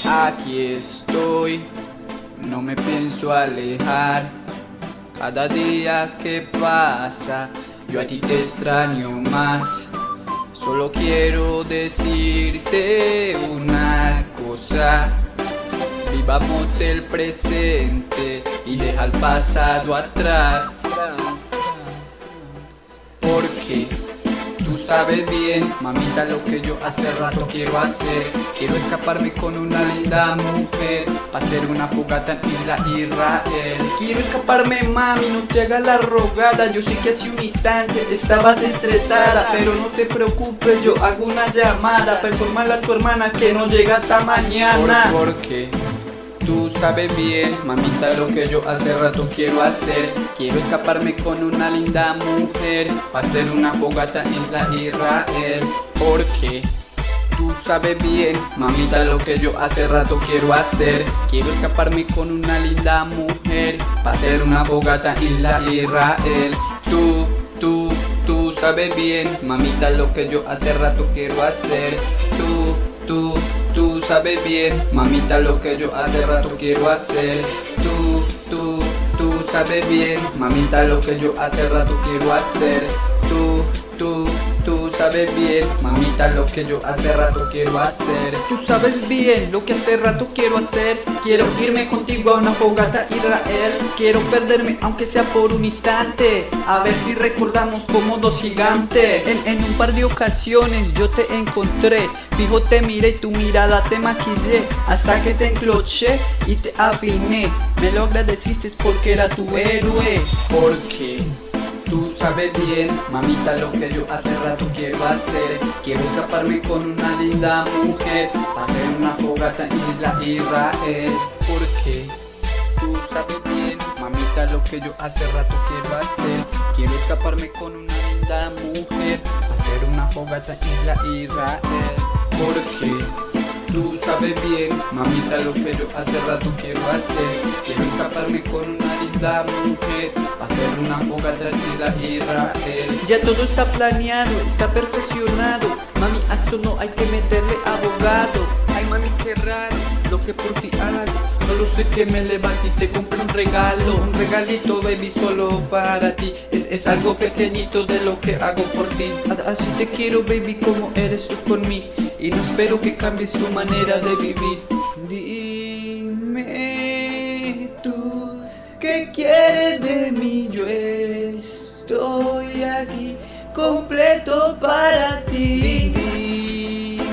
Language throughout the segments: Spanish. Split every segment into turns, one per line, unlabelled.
Aquí estoy, no me pienso alejar. Cada día que pasa, yo a ti te extraño más. Solo quiero decirte una cosa: vivamos el presente y deja el pasado atrás. Porque tú sabes bien, mamita, lo que yo hace rato quiero hacer. Quiero escaparme con una linda mujer, hacer una fogata en Isla Israel. Quiero escaparme, mami, no te hagas la rogada. Yo sé que hace un instante estabas estresada, pero no te preocupes, yo hago una llamada para informarle a tu hermana que no llega hasta mañana. Porque tú sabes bien, mamita, lo que yo hace rato quiero hacer. Quiero escaparme con una linda mujer, hacer una fogata en Isla Israel. Porque tú sabes bien, mamita, lo que yo hace rato quiero hacer. Quiero escaparme con una linda mujer, hacer una fogata en Isla Israel. Tú sabes bien, mamita, lo que yo hace rato quiero hacer. Tú sabes bien, mamita, lo que yo hace rato quiero hacer. Tú sabes bien, mamita, lo que yo hace rato quiero hacer. Tú sabes bien, mamita, lo que yo hace rato quiero hacer. Tú sabes bien lo que hace rato quiero hacer. Quiero irme contigo a una fogata Israel. Quiero perderme aunque sea por un instante, a ver si recordamos como dos gigantes. En un par de ocasiones yo te encontré, fijo te miré y tu mirada te maquillé, hasta que te encloché y te afiné. Me lo agradeciste porque era tu héroe. Porque tú sabes bien, mamita, lo que yo hace rato quiero hacer. Quiero escaparme con una linda mujer, hacer una fogata en Isla Israel. Porque tú sabes bien, mamita, lo que yo hace rato quiero hacer. Quiero escaparme con una linda mujer, hacer una fogata en Isla Israel. Porque tú sabes bien, mamita, lo que yo hace rato quiero hacer. Quiero escaparme con una linda mujer, hacer una fogata en Isla Israel. Ya todo está planeado, está perfeccionado. Mami, a esto no hay que meterle abogado. Ay, mami, qué raro lo que por ti hago. Solo sé que me levanté y te compré un regalo. Un regalito, baby, solo para ti. Es algo pequeñito de lo que hago por ti. Así te quiero, baby, como eres tú por mí. Y no espero que cambies tu manera de vivir. Dime tú, ¿qué quieres de mí? Yo estoy aquí, completo para ti.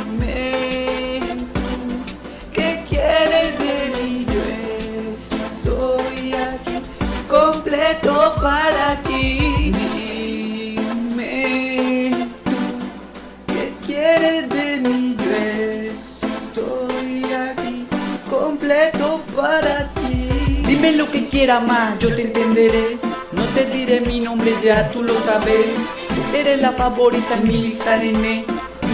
Dime tú, ¿qué quieres de mí? Yo estoy aquí, completo para ti. Dime tú, ¿qué quieres de mí? Yo estoy aquí, completo para ti. Dime lo que quiera más, yo te entenderé. No te diré mi nombre, ya tú lo sabes. Tú eres la favorita en mi lista, nene.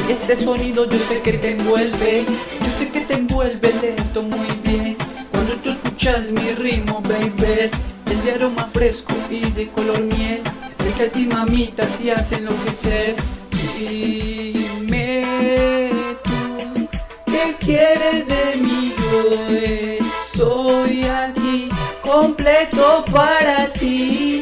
Y este sonido yo sé que te envuelve. Yo sé que te envuelve lento muy bien. Cuando tú escuchas mi ritmo, baby, el de aroma fresco y de color miel, el que a ti, mamita, te hace enloquecer. Dime tú, ¿qué quieres de mí? Yo estoy aquí, completo para ti.